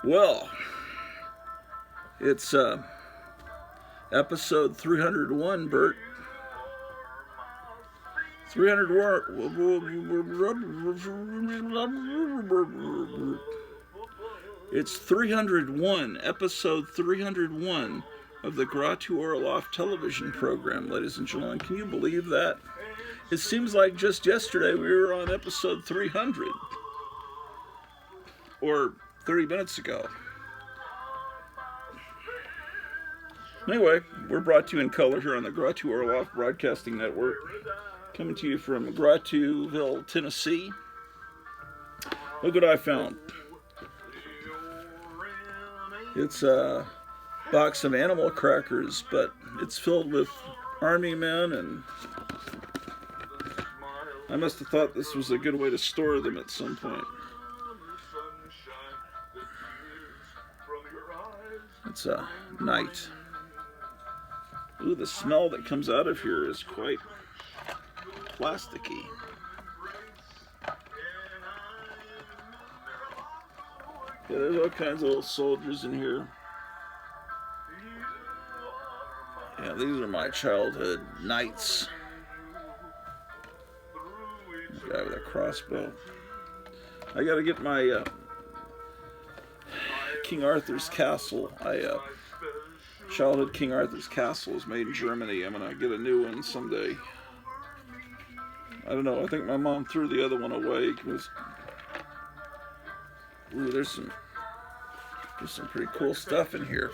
Well, it's episode 301, Bert. 301. It's 301, episode 301 of the Gratu Orloff television program, ladies and gentlemen. Can you believe that? It seems like just yesterday we were on episode 300. Or 30 minutes ago. Anyway, we're brought to you in color here on the Gratu Orloff Broadcasting Network. Coming to you from Gratuville, Tennessee. Look what I found. It's a box of animal crackers, but it's filled with army men, and I must have thought this was a good way to store them at some point. It's a night. Ooh, the smell that comes out of here is quite plasticky. Yeah, there's all kinds of little soldiers in here. Yeah, these are my childhood knights. Guy with a crossbow. I gotta get my King Arthur's castle. Childhood King Arthur's castle is made in Germany. I'm gonna get a new one someday. I don't know. I think my mom threw the other one away. Ooh, there's some pretty cool stuff in here.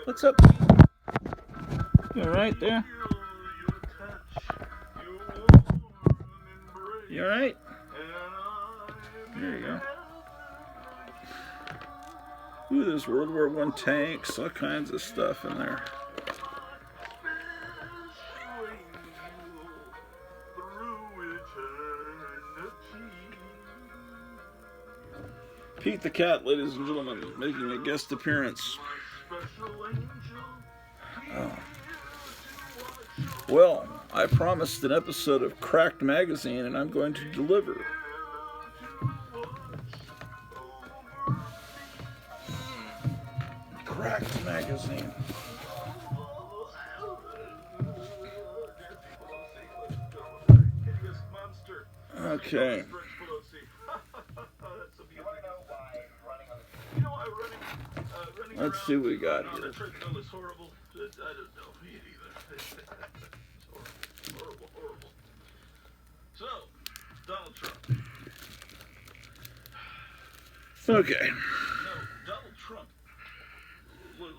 What's up? You all right there? You all right? There you go. Ooh, there's World War I tanks, all kinds of stuff in there. Pete the Cat, ladies and gentlemen, making a guest appearance. Oh. Well, I promised an episode of Cracked Magazine, and I'm going to deliver. Cracked Magazine. Okay. Let's see what we got here. So, Donald Trump. Okay. Donald Trump.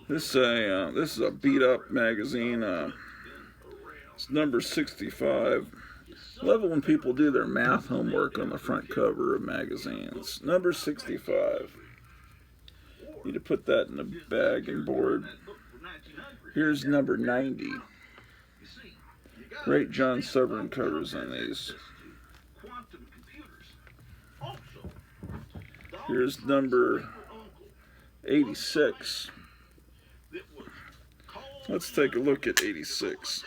This is a beat up magazine. It's number 65. I love it when people do their math homework on the front cover of magazines. Number 65. Need to put that in a bag and board. Here's number 90. Great John Severn covers on these. Here's number 86. Let's take a look at 86.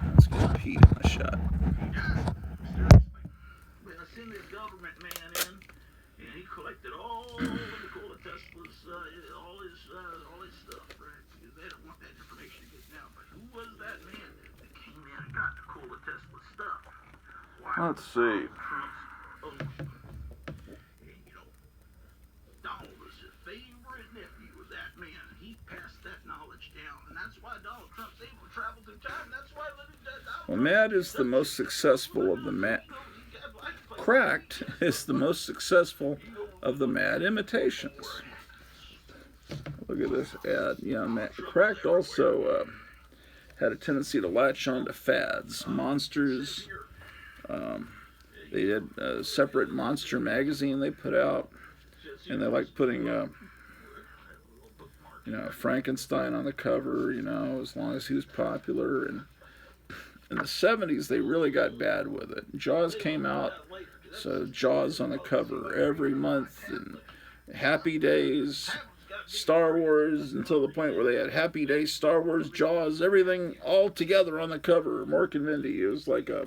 Let's get Pete in the shot. I sent this government man in, and he collected all of Nikola Tesla's, all his stuff, right? Because they don't want that information to get out. But who was that man that came in and got Nikola Tesla's stuff? Let's see. Donald was his favorite nephew of that man. He passed that knowledge down, and that's why Donald Trump's able to travel through time. That's why Well, Mad is the most successful of the Mad. Cracked is the most successful of the Mad imitations. Look at this ad. Yeah, Cracked also had a tendency to latch on to fads. Monsters. They had a separate monster magazine they put out, and they liked putting, Frankenstein on the cover. As long as he was popular. And in the 70s, they really got bad with it. Jaws came out, so Jaws on the cover every month, and Happy Days. Star Wars, until the point where they had Happy Days, Star Wars, Jaws, everything all together on the cover. Mork and Mindy. It was like a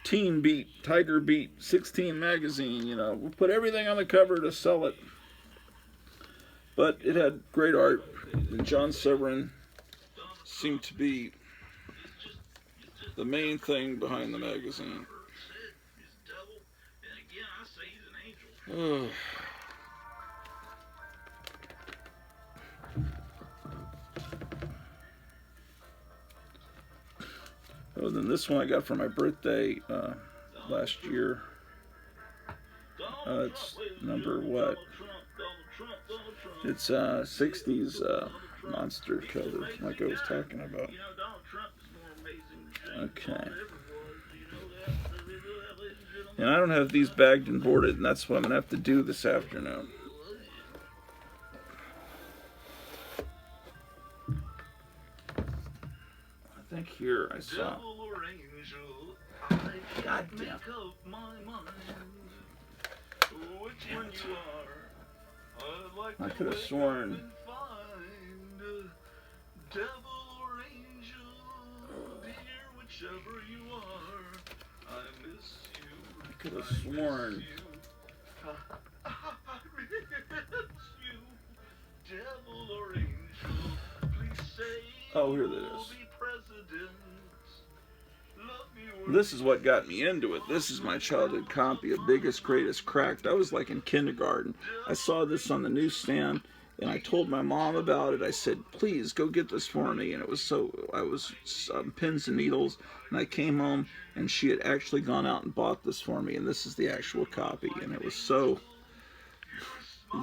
Teen Beat, Tiger Beat, 16 magazine, you know. We put everything on the cover to sell it. But it had great art, and John Severin seemed to be the main thing behind the magazine. Oh. Oh, then this one I got for my birthday last year. It's number what? It's 60s monster cover, like I was talking about. Okay. And I don't have these bagged and boarded, and that's what I'm going to have to do this afternoon. I think here I saw... God damn. I could have sworn... I could have sworn... Oh, here it is. This is what got me into it. This is my childhood copy of Biggest, Greatest, Cracked. I was like in kindergarten. I saw this on the newsstand, and I told my mom about it. I said, please, go get this for me. And it was I was pins and needles, and I came home, and she had actually gone out and bought this for me, and this is the actual copy. And it was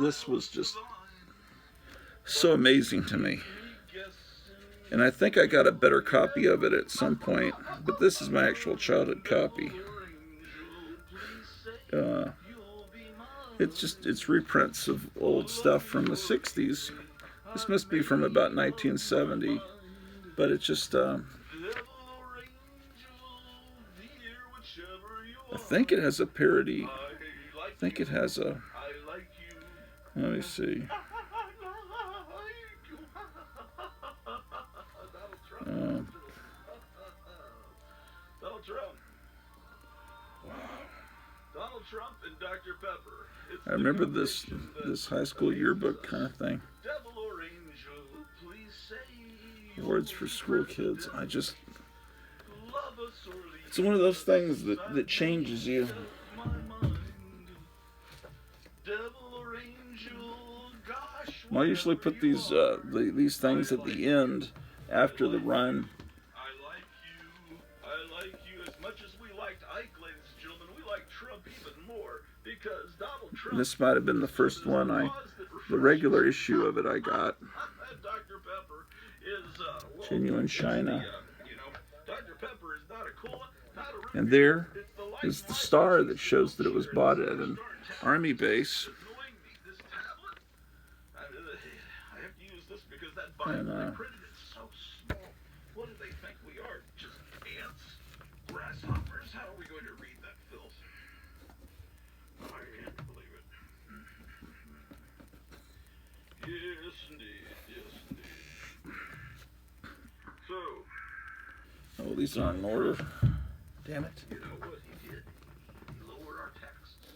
this was just so amazing to me. And I think I got a better copy of it at some point, but this is my actual childhood copy. It's reprints of old stuff from the 60s. This must be from about 1970, but it's just, I think it has a parody. I think it has a, let me see. Donald Trump and Dr. Pepper. I remember this high school yearbook kind of thing. Devil or angel, please say Words for school kids. It's one of those things that changes you. I usually put these things at the end after the run. I like you as much as we liked Ike, ladies and gentlemen. We like Trump even more because Donald Trump. This might have been the first one the regular issue of it I got. Dr. Pepper is Genuine China. Dr. Pepper is not a cola, not a root And there is the star that shows that it was bought at an army base. I have to use this because that Bible they printed is so small. What do they think we are? Just ants? Grasshoppers? How are we going to read that filth? I can't believe it. Yes, indeed. Yes, indeed. So... Oh, these aren't in order. Damn it. You know what he did? He lowered our taxes.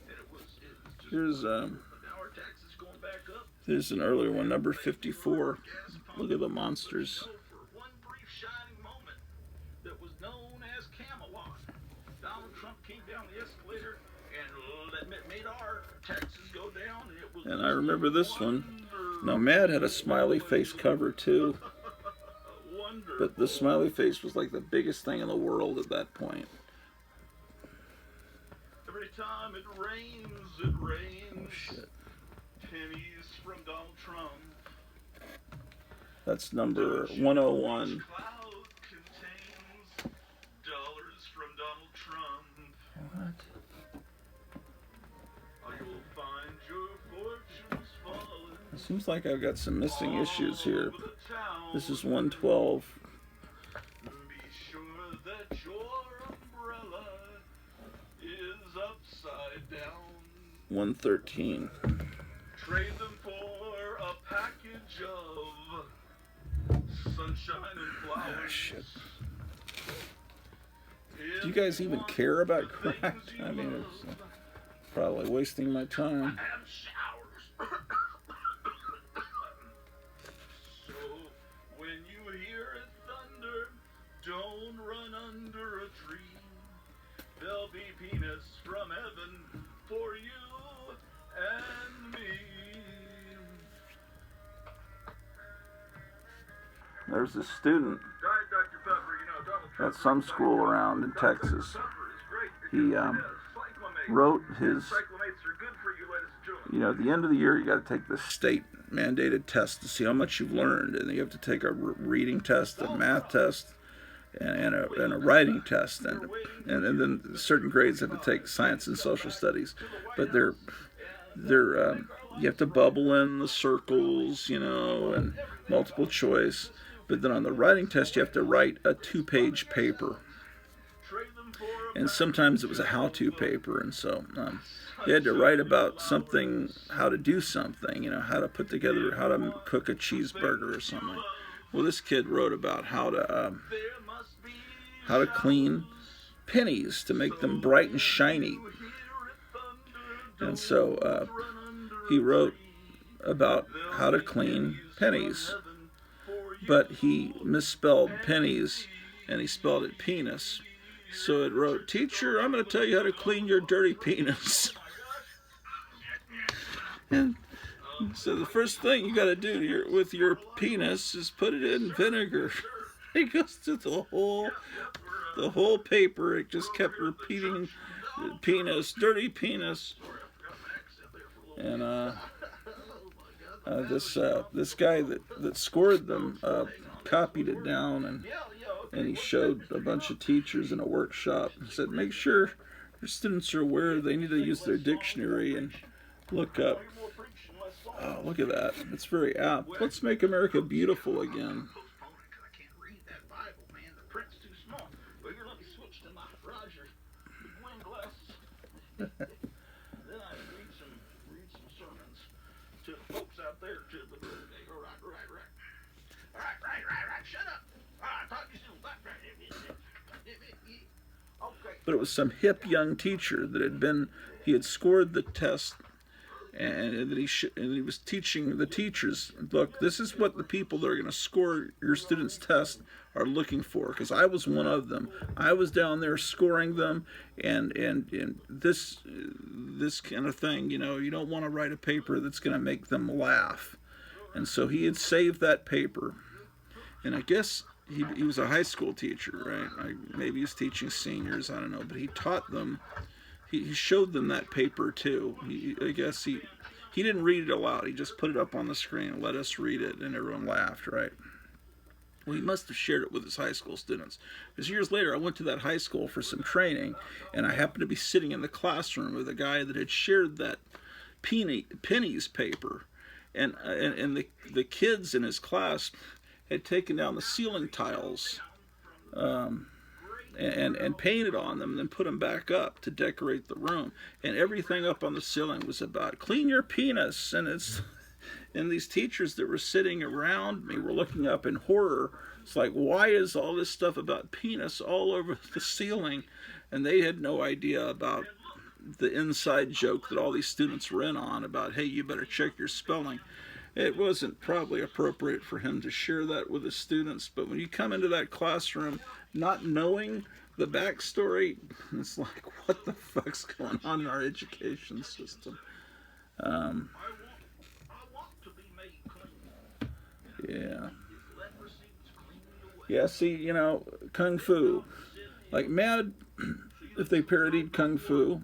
And it was just... Here's, now our taxes going back up. There's an earlier one, number 54. Look at the monsters. For one brief shining moment that was known as Camelot. Donald Trump came down the escalator and made our taxes go down. And I remember this one. Now, Mad had a smiley face cover too. But the smiley face was like the biggest thing in the world at that point. Every time it rains. Oh, shit. Pennies from Donald Trump. That's number 101. Cloud contains dollars from Donald Trump. What? I will find your fortunes falling. It seems like I've got some missing issues here. This is 112. Be sure that your umbrella is upside down. 113. Trade them for a package of sunshine and flowers. Oh, shit. Do you guys even care about crack? I mean, it's probably wasting my time. And showers. So when you hear it thunder, don't run under a tree. There'll be peanuts from heaven for you and me. There's a student Diet Dr. Pepper, you know, Donald Trump at some school around in Texas. He wrote his, you know, at the end of the year, you got to take the state mandated test to see how much you've learned, and you have to take a reading test, a math test, and a writing test, and then certain grades have to take science and social studies, but you have to bubble in the circles, you know, and multiple choice. But then on the writing test, you have to write a 2-page paper. And sometimes it was a how-to paper, and so you had to write about something, how to do something, you know, how to put together, how to cook a cheeseburger or something. Well, this kid wrote about how to clean pennies to make them bright and shiny. And so he wrote about how to clean pennies. But he misspelled pennies, and he spelled it penis. So it wrote, "Teacher, I'm going to tell you how to clean your dirty penis." And so the first thing you got to do with your penis is put it in vinegar. He goes through the whole paper. It just kept repeating, penis, dirty penis. And this guy that scored them copied it down, and he showed a bunch of teachers in a workshop and said, make sure your students are aware they need to use their dictionary and look up. Oh, look at that. It's very apt. Let's make America beautiful again. But it was some hip young teacher that he had scored the test, and that he was teaching the teachers, look, this is what the people that are going to score your students' test are looking for, because I was one of them. I was down there scoring them, and this kind of thing, you know, you don't want to write a paper that's going to make them laugh. And so he had saved that paper, and I guess he was a high school teacher, right? Maybe he's teaching seniors, I don't know, but he taught them. He showed them that paper too. I guess he didn't read it aloud. He just put it up on the screen and let us read it, and everyone laughed, right? Well, he must have shared it with his high school students. Because years later, I went to that high school for some training, and I happened to be sitting in the classroom with a guy that had shared that pennies paper, and the kids in his class had taken down the ceiling tiles and painted on them, and then put them back up to decorate the room. And everything up on the ceiling was about clean your penis. And these teachers that were sitting around me were looking up in horror. It's like, why is all this stuff about penis all over the ceiling? And they had no idea about the inside joke that all these students were in on about, hey, you better check your spelling. It wasn't probably appropriate for him to share that with his students, but when you come into that classroom not knowing the backstory, it's like, what the fuck's going on in our education system? Yeah, see, you know, Kung Fu. Like Mad, if they parodied Kung Fu,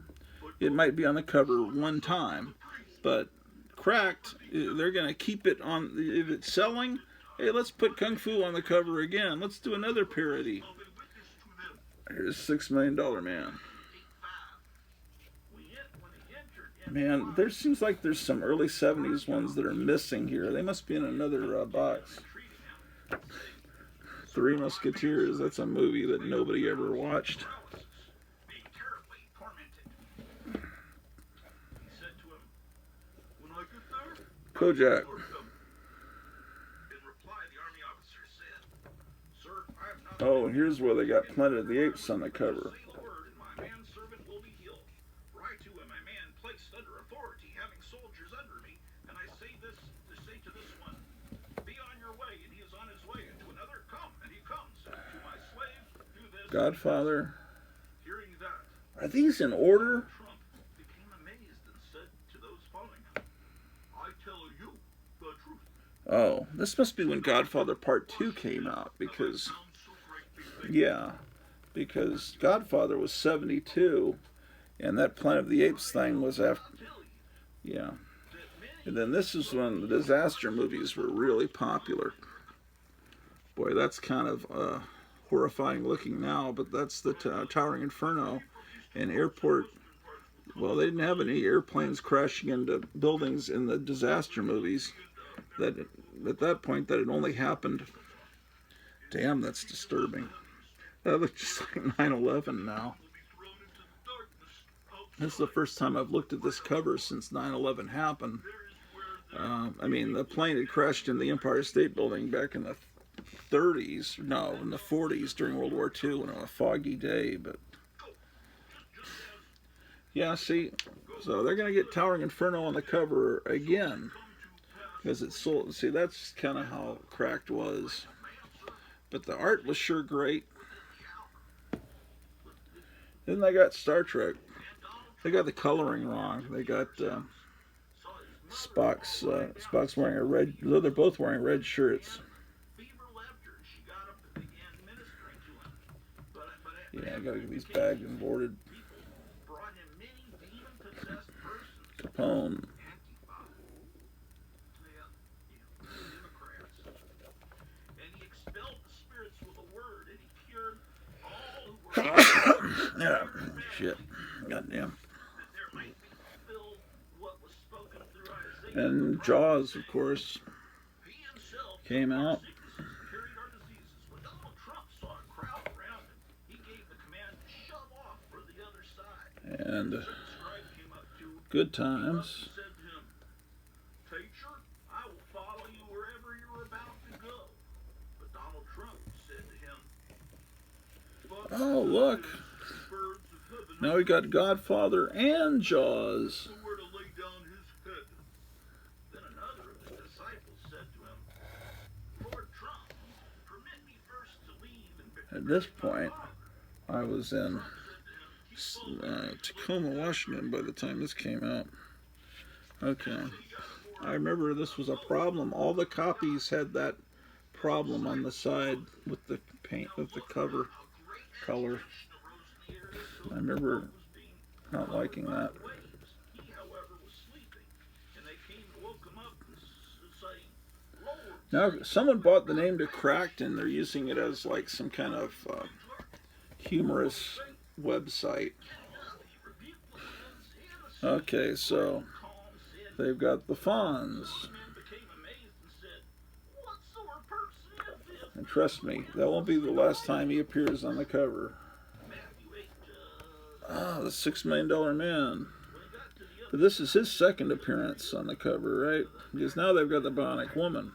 it might be on the cover one time, but Cracked, they're going to keep it on. If it's selling, hey, let's put Kung Fu on the cover again. Let's do another parody. Here's $6 Million Man. Man, there seems like there's some early 70s ones that are missing here. They must be in another box. Three Musketeers, that's a movie that nobody ever watched. Kojak. Oh, and here's where they got Planet of the Apes on the cover. Say the word, and my manservant will be healed. For I too am a man placed under authority, having soldiers under me. And I say this to say to this one, be on your way, and he is on his way. And to another, come, and he comes. And to my slave, do this. Godfather. Hearing that, Are these in order? Trump became amazed and said to those following him, I tell you the truth. Oh, this must be when Godfather Part 2 came out, because, yeah, because Godfather was 72, and that Planet of the Apes thing was after, yeah. And then this is when the disaster movies were really popular. Boy, that's kind of horrifying looking now, but that's the Towering Inferno. And airport, well, they didn't have any airplanes crashing into buildings in the disaster movies. That at that point, that had only happened. Damn, that's disturbing. That looks just like 9/11 now. This is the first time I've looked at this cover since 9/11 happened. I mean, the plane had crashed in the Empire State Building back in the 30s. No, in the 40s during World War II on a foggy day. But yeah, see, so they're going to get Towering Inferno on the cover again. Because it's sold. See, that's kind of how Cracked was. But the art was sure great. Then they got Star Trek. They got the coloring wrong. They got Spock's wearing a red. They're both wearing red shirts. Yeah, I gotta get these bagged and boarded. Capone. Yeah, shit. Goddamn. And Jaws, of course, came out. And Good Times. Oh, look. Now we got Godfather and Jaws. At this point, I was in Tacoma, Washington by the time this came out. Okay. I remember this was a problem. All the copies had that problem on the side with the paint, with the cover color. I remember not liking that. Now, someone bought the name to Cracked, and they're using it as like some kind of humorous website. Okay, so they've got the Fonz. And trust me, that won't be the last time he appears on the cover. Ah, the $6 Million Man. But this is his second appearance on the cover, right? Because now they've got the Bionic Woman.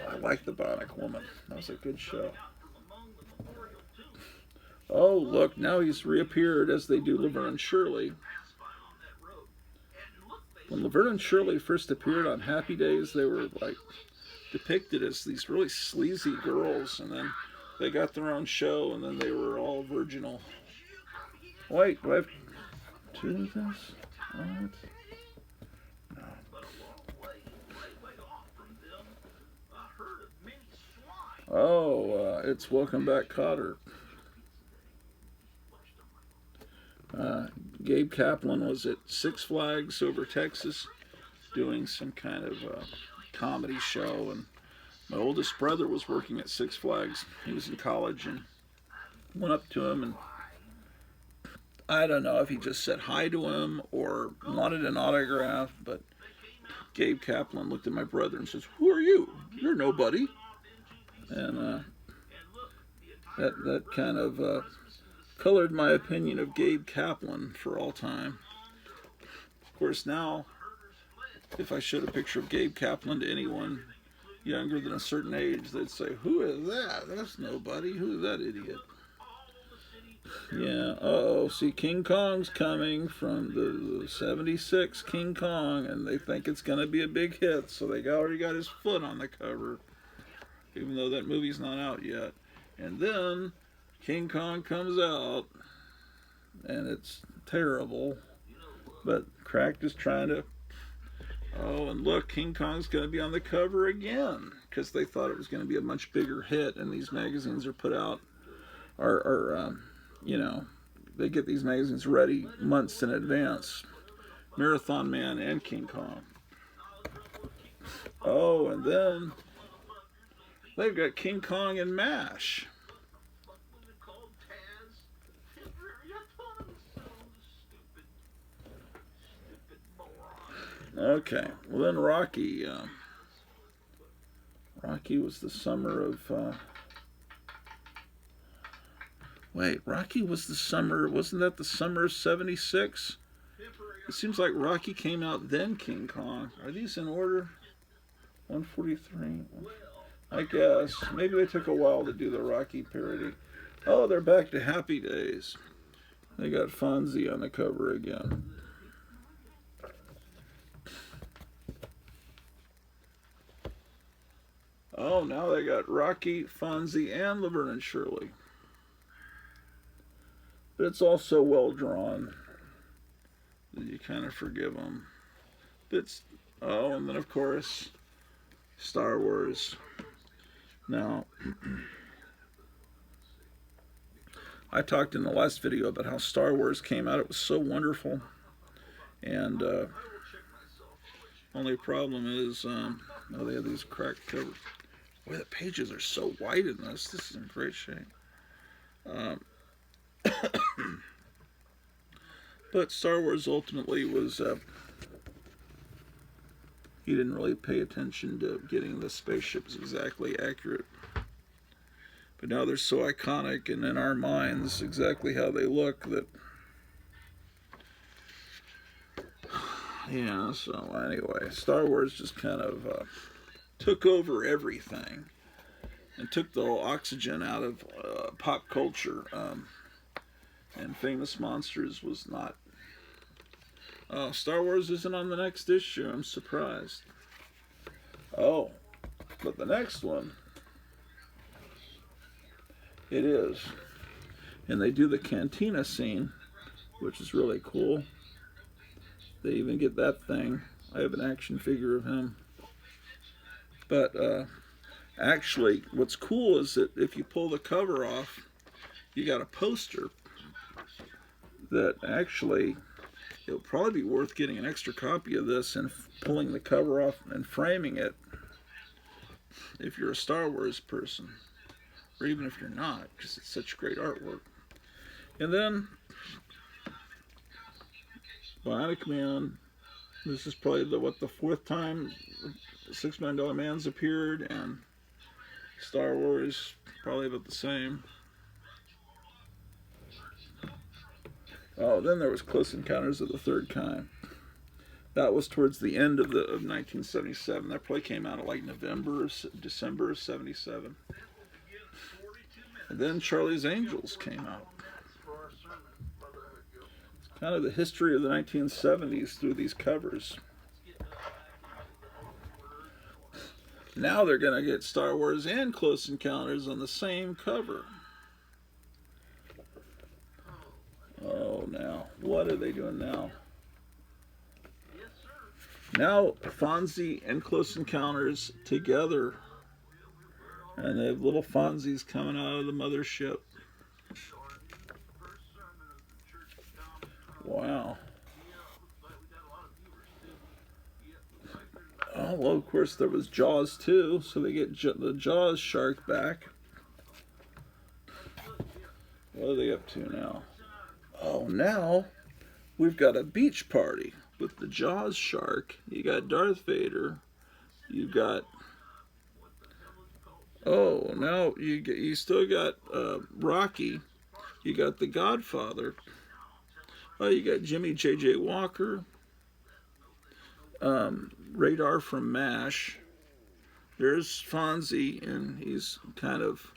Oh, I like the Bionic Woman. That was a good show. Oh, look, now he's reappeared as they do Laverne and Shirley. When Laverne and Shirley first appeared on Happy Days, they were like depicted as these really sleazy girls, and then they got their own show, and then they were all virginal. Wait, do I have two of this? What? No. Oh, it's Welcome Back, Kotter. Gabe Kaplan was at Six Flags over Texas doing some kind of comedy show, and my oldest brother was working at Six Flags. He was in college, and went up to him, and I don't know if he just said hi to him or wanted an autograph, but Gabe Kaplan looked at my brother and says, "Who are you? You're nobody." And that kind of colored my opinion of Gabe Kaplan for all time. Of course, now, if I showed a picture of Gabe Kaplan to anyone, younger than a certain age, they'd say, "Who is that? That's nobody. Who's that idiot?" Yeah, uh-oh, see, King Kong's coming from the 76 King Kong, and they think it's going to be a big hit, so they already got his foot on the cover, even though that movie's not out yet. And then King Kong comes out, and it's terrible, but Cracked is trying to, oh, and look, King Kong's going to be on the cover again, because they thought it was going to be a much bigger hit, and these magazines are put out, you know, they get these magazines ready months in advance. Marathon Man and King Kong. Oh, and then they've got King Kong and MASH. Okay, well then Rocky. Rocky was the summer of... Wait, Rocky was the summer, wasn't that the summer of 76? It seems like Rocky came out then King Kong. Are these in order? 143? I guess. Maybe they took a while to do the Rocky parody. Oh, they're back to Happy Days. They got Fonzie on the cover again. Oh, now they got Rocky, Fonzie, and Laverne and Shirley. But it's also well drawn that you kind of forgive them. Oh, and then of course, Star Wars. Now, I talked in the last video about how Star Wars came out. It was so wonderful. And only problem is, oh, they have these cracked covers. Boy, the pages are so white in this. This is in great shape. But Star Wars ultimately was, he didn't really pay attention to getting the spaceships exactly accurate. But now they're so iconic and in our minds exactly how they look that, yeah, so anyway, Star Wars just kind of took over everything and took the whole oxygen out of pop culture. And Famous Monsters was not. Oh, Star Wars isn't on the next issue. I'm surprised. Oh, but the next one, it is. And they do the cantina scene, which is really cool. They even get that thing. I have an action figure of him. But actually, what's cool is that if you pull the cover off, you got a poster that actually, it'll probably be worth getting an extra copy of this and pulling the cover off and framing it if you're a Star Wars person, or even if you're not, because it's such great artwork. And then Bionic Man. This is probably the fourth time $6 Million Man's appeared, and Star Wars probably about the same. Oh, then there was Close Encounters of the Third Kind. That was towards the end of 1977. That probably came out in like November or December of 77. And then Charlie's Angels came out. It's kind of the history of the 1970s through these covers. Now they're going to get Star Wars and Close Encounters on the same cover. Oh, now, what are they doing now? Now, Fonzie and Close Encounters together. And they have little Fonzies coming out of the mothership. Wow. Oh, well, of course, there was Jaws, too. So they get the Jaws shark back. What are they up to now? Oh, now we've got a beach party with the Jaws shark. You got Darth Vader. You got... Oh, now you still got Rocky. You got The Godfather. Oh, you got Jimmy J.J. Walker. Radar from MASH. There's Fonzie, and he's kind of,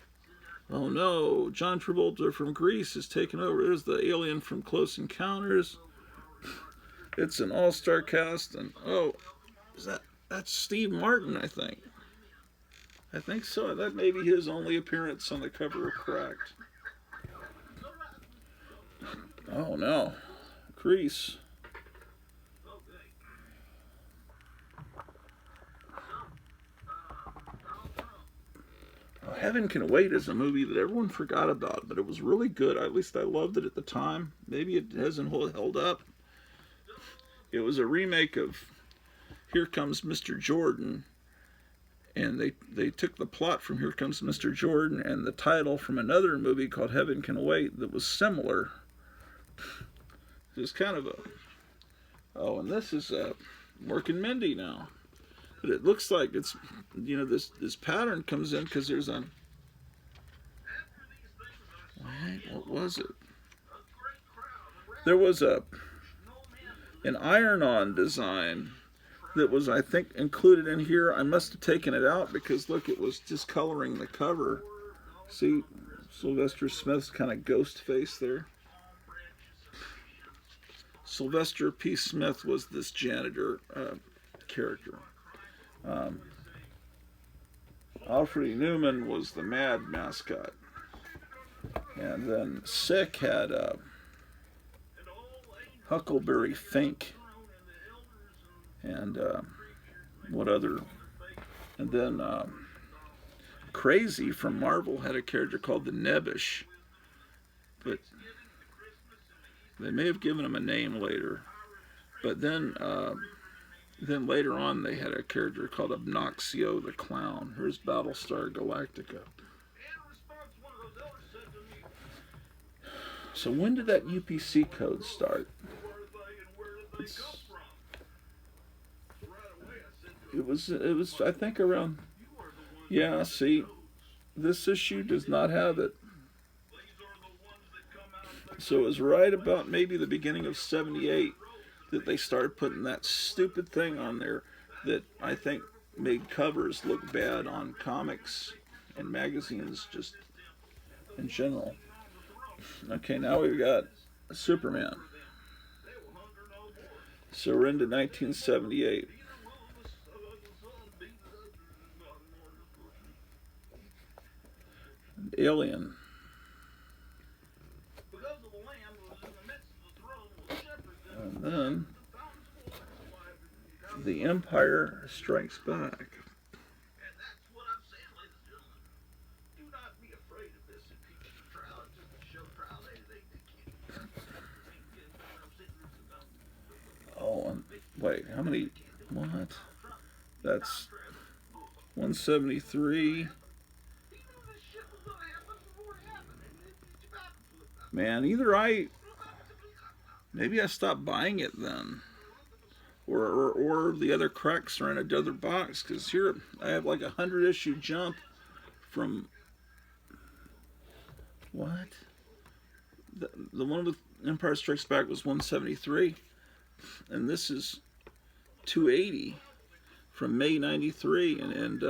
oh no, John Travolta from Grease is taking over. There's the alien from Close Encounters. It's an all-star cast, and oh, that's Steve Martin, I think. I think so. That may be his only appearance on the cover of Cracked. Oh no, Grease. Heaven Can Wait is a movie that everyone forgot about, but it was really good. At least I loved it at the time. Maybe it hasn't held up. It was a remake of Here Comes Mr. Jordan, and they took the plot from Here Comes Mr. Jordan and the title from another movie called Heaven Can Wait that was similar. It's kind of a... Oh, and this is Mork and Mindy now. But it looks like it's, you know, this pattern comes in because there's a... What was it? There was an iron-on design that was, I think, included in here. I must have taken it out because, look, it was discoloring the cover. See Sylvester Smith's kind of ghost face there? Sylvester P. Smith was this janitor character. Alfred E. Newman was the Mad mascot. And then Sick had Huckleberry Fink. And what other? And then Crazy from Marvel had a character called the Nebbish. But they may have given him a name later. But then later on they had a character called Obnoxio the Clown. Here's Battlestar Galactica. So when did that UPC code start? It was I think around, yeah, see, this issue does not have it. So it was right about maybe the beginning of 78 that they started putting that stupid thing on there that I think made covers look bad on comics and magazines just in general. Okay, now we've got Superman. So we're into 1978. Alien. And then The Empire Strikes Back. Oh, wait, how many? What? That's 173. Man, maybe I stopped buying it then, or the other cracks are in another box. Because here I have like 100 issue Jump from what? The one with Empire Strikes Back was 173, and this is 280 from May '93, and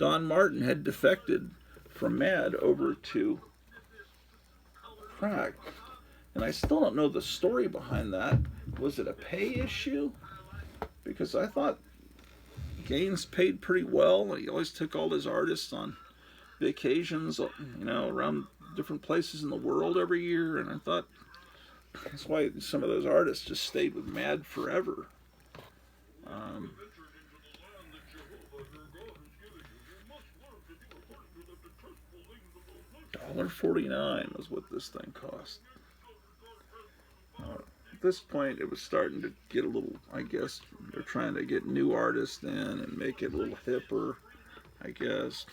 Don Martin had defected from Mad over to Crack. And I still don't know the story behind that. Was it a pay issue? Because I thought Gaines paid pretty well. He always took all his artists on vacations, you know, around different places in the world every year. And I thought that's why some of those artists just stayed with Mad forever. $1.49 was what this thing cost. At this point, it was starting to get a little, I guess, they're trying to get new artists in and make it a little hipper, I guess.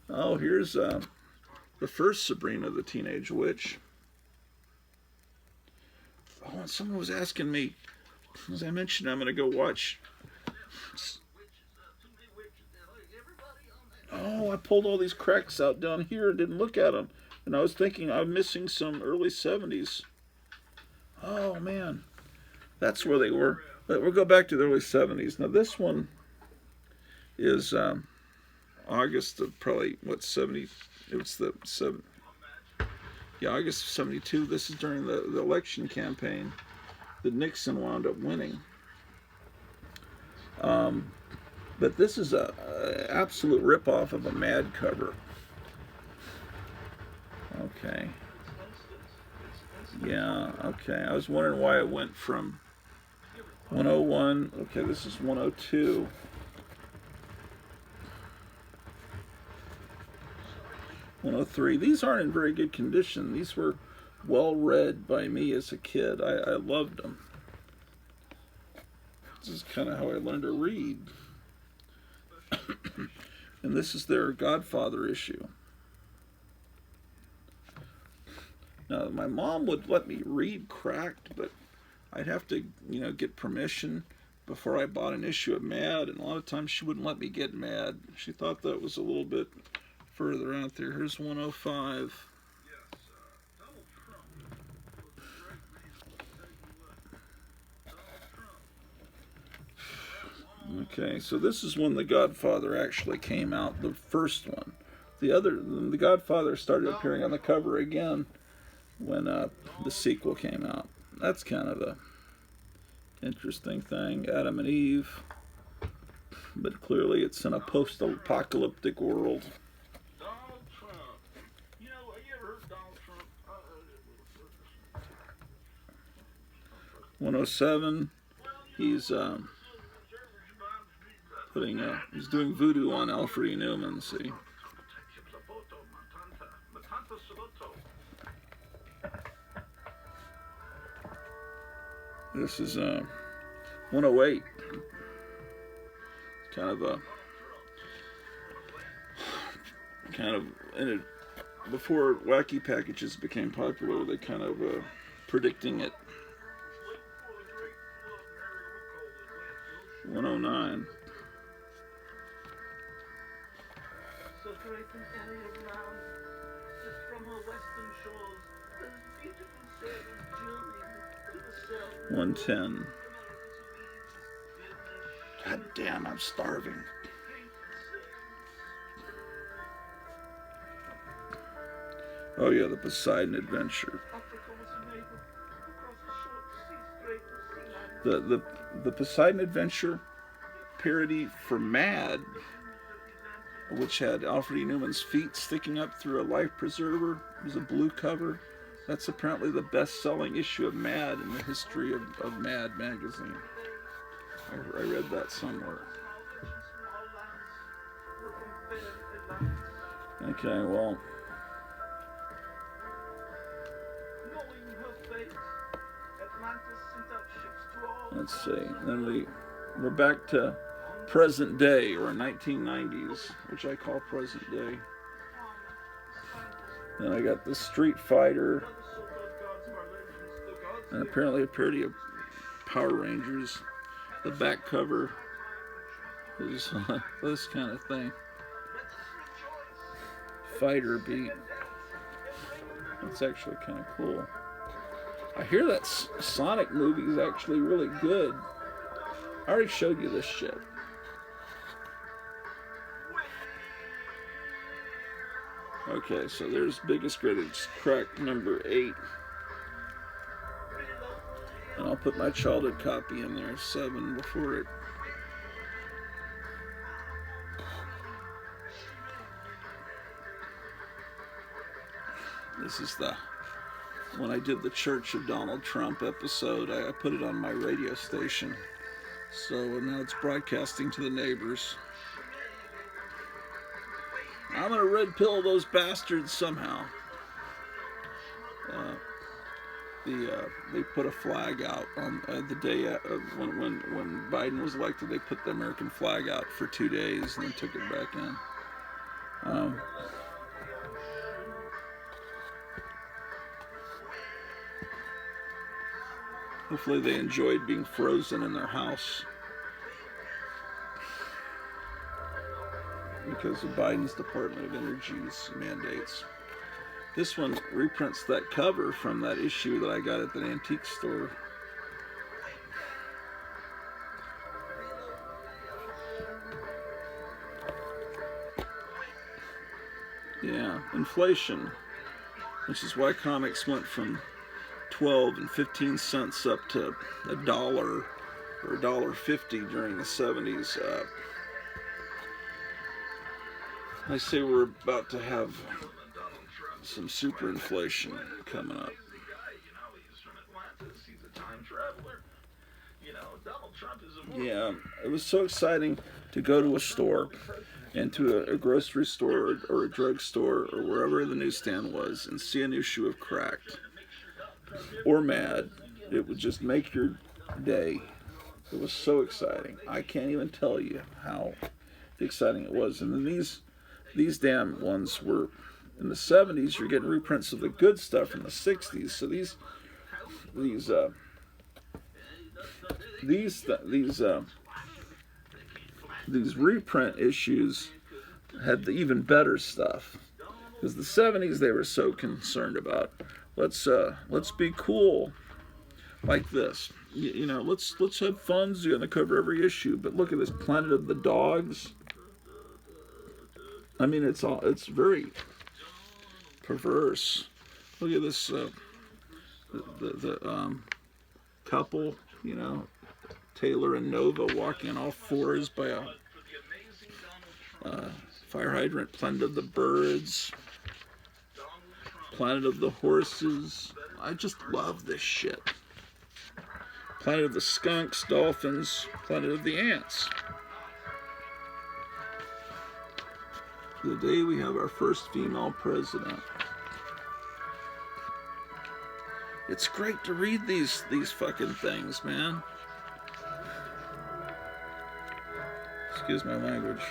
Oh, here's the first Sabrina the Teenage Witch. Oh, and someone was asking me, as I mentioned, I'm going to go watch. Oh, I pulled all these cracks out down here and didn't look at them. And I was thinking I'm missing some early 70s. Oh, man. That's where they were. We'll go back to the early 70s. Now this one is August of probably, what, 70? It was the 7. Yeah, August of 72. This is during the election campaign that Nixon wound up winning. But this is a absolute ripoff of a Mad cover. Okay. Yeah, okay. I was wondering why it went from 101. Okay, this is 102. These aren't in very good condition. These were well read by me as a kid. I loved them. This is kind of how I learned to read. And this is their Godfather issue. Now, my mom would let me read Cracked, but I'd have to, get permission before I bought an issue of Mad, and a lot of times she wouldn't let me get Mad. She thought that was a little bit further out there. Here's 105. Okay, so this is when The Godfather actually came out, the first one. The Godfather started appearing on the cover again when the sequel came out. That's kind of a interesting thing. Adam and Eve, but clearly it's in a post-apocalyptic world. Donald Trump. You ever heard Donald Trump? 107. He's he's doing voodoo on Alfred E. Newman. See. This is 108. Kind of in it before wacky packages became popular. They kind of predicting it. 109. So great an area round, just from her western shores, those beautiful sailors journeying to the south. 110. God damn, I'm starving. Oh yeah, the Poseidon Adventure. The Poseidon Adventure parody for Mad, which had Alfred E. Newman's feet sticking up through a life preserver. It was a blue cover. That's apparently the best-selling issue of Mad in the history of Mad magazine. I read that somewhere. Okay, well, let's see. Then we're back to present day, or 1990s, which I call present day. Then I got the Street Fighter, and apparently a parody of Power Rangers. The back cover is this kind of thing. Fighter beat. That's actually kind of cool. I hear that Sonic movie is actually really good. I already showed you this shit. Okay, so there's Biggest Greatest Crack number 8. And I'll put my childhood copy in there, 7, before it. This is when I did the Church of Donald Trump episode, I put it on my radio station. So now it's broadcasting to the neighbors. I'm gonna red pill those bastards somehow. They put a flag out on the day when Biden was elected. They put the American flag out for 2 days and then took it back in. Hopefully they enjoyed being frozen in their house because of Biden's Department of Energy's mandates. This one reprints that cover from that issue that I got at the antique store. Yeah, inflation, which is why comics went from 12 and 15 cents up to $1 or $1.50 during the 70s. I say we're about to have some super inflation coming up. Yeah, it was so exciting to go to a store and to a grocery store or a drugstore or wherever the newsstand was and see a new issue of Cracked or Mad. It would just make your day. It was so exciting. I can't even tell you how exciting it was. And then these damn ones were in the 70s. You're getting reprints of the good stuff from the 60s. So these reprint issues had the even better stuff, because the 70s they were so concerned about let's be cool like this, you know, let's have funds on the cover of every issue. But look at this Planet of the Dogs. I mean, it's very perverse. Look at this the couple, you know, Taylor and Nova walking on all fours by a fire hydrant. Planet of the Birds, Planet of the Horses. I just love this shit. Planet of the Skunks, Dolphins, Planet of the Ants. The day we have our first female president. It's great to read these fucking things, man. Excuse my language.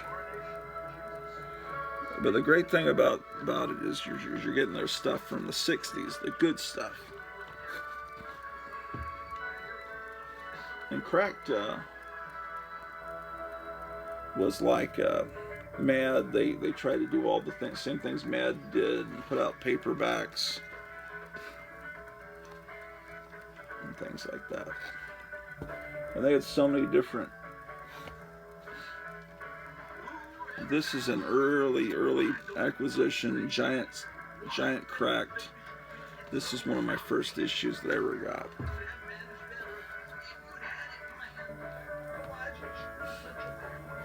But the great thing about it is you're getting their stuff from the 60s, the good stuff. And Cracked was like Mad. They tried to do all the same things Mad did, and put out paperbacks and things like that. And they had so many different. This is an early acquisition, giant Cracked. This is one of my first issues that I ever got.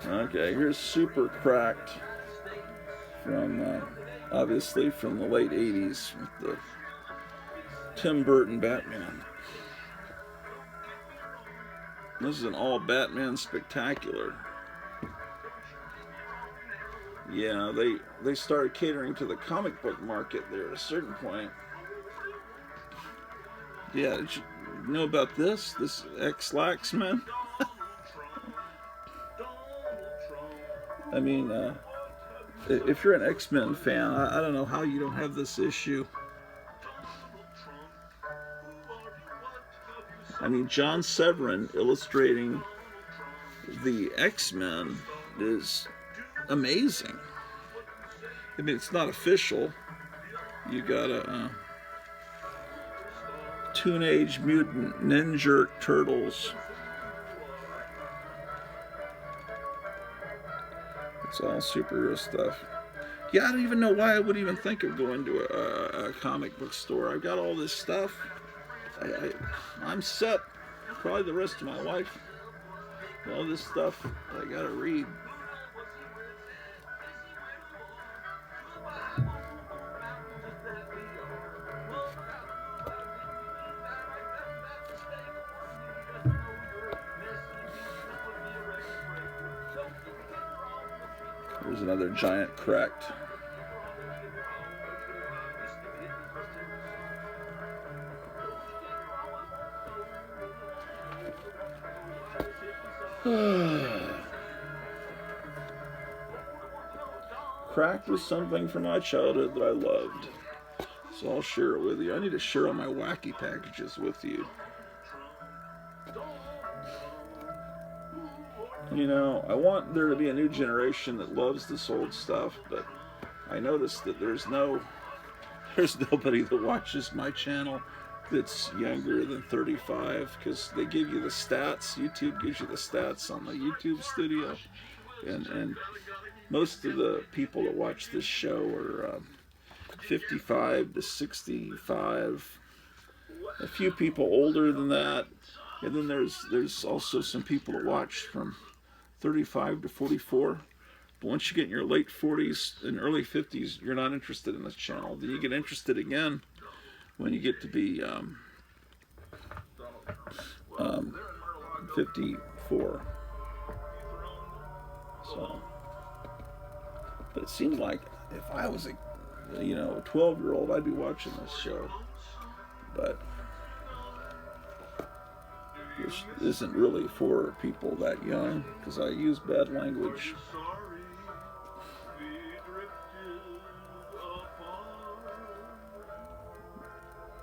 Okay, here's Super Cracked from obviously from the late 80s with the Tim Burton Batman. This is an all Batman spectacular. Yeah, they started catering to the comic book market there at a certain point. Yeah, did you know about this X-Lax, man? I mean, if you're an X-Men fan, I don't know how you don't have this issue. I mean, John Severin illustrating the X-Men is amazing. I mean, it's not official. You got a Teenage Mutant Ninja Turtles. It's all superhero stuff. Yeah, I don't even know why I would even think of going to a comic book store. I've got all this stuff. I'm set. Probably the rest of my life. All this stuff I gotta read. There's another giant Cracked. Cracked was something from my childhood that I loved. So I'll share it with you. I need to share all my wacky packages with you. You know, I want there to be a new generation that loves this old stuff, but I noticed that there's nobody that watches my channel that's younger than 35, because they give you the stats. YouTube gives you the stats on the YouTube studio, and most of the people that watch this show are 55 to 65. A few people older than that, and then there's also some people that watch from 35 to 44. But once you get in your late 40s and early 50s, you're not interested in this channel. Then you get interested again when you get to be 54. So, but it seemed like if I was a 12-year-old, I'd be watching this show. But this isn't really for people that young, because I use bad language.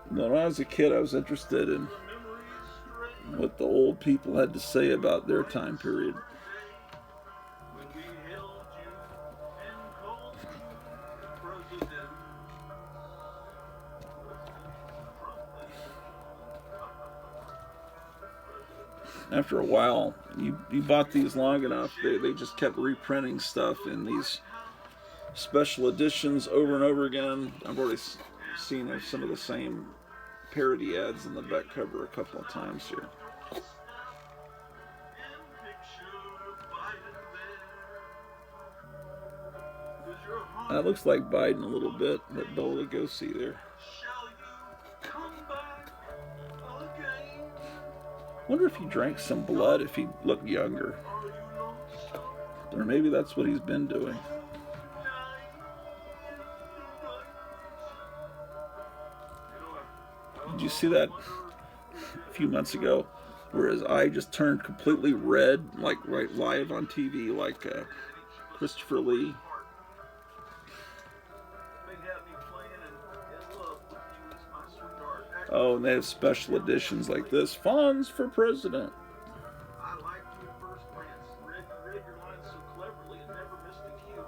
When I was a kid, I was interested in what the old people had to say about their time period. After a while, you bought these long enough, they just kept reprinting stuff in these special editions over and over again. I've already seen some of the same parody ads in the back cover a couple of times here. That looks like Biden a little bit, that Bela Lugosi there. I wonder if he drank some blood, if he looked younger. Or maybe that's what he's been doing. Did you see that a few months ago, where his eye just turned completely red, like right live on TV, like Christopher Lee? Oh, and they have special editions like this. Funds for President. I liked you at first glance. Read your lines so cleverly and never missed a cue.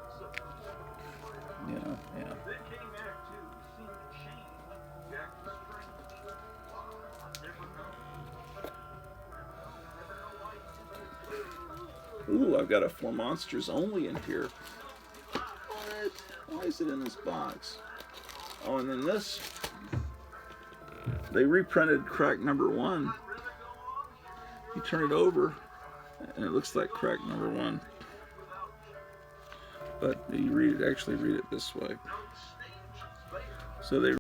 Yeah. Then came Act 2. Seemed to change. Jack was strange. I've never known. Ooh, I've got a For Monsters Only in here. What? Why is it in this box? Oh, and then this. They reprinted Crack number 1. You turn it over, and it looks like Crack number 1. But you actually read it this way. So they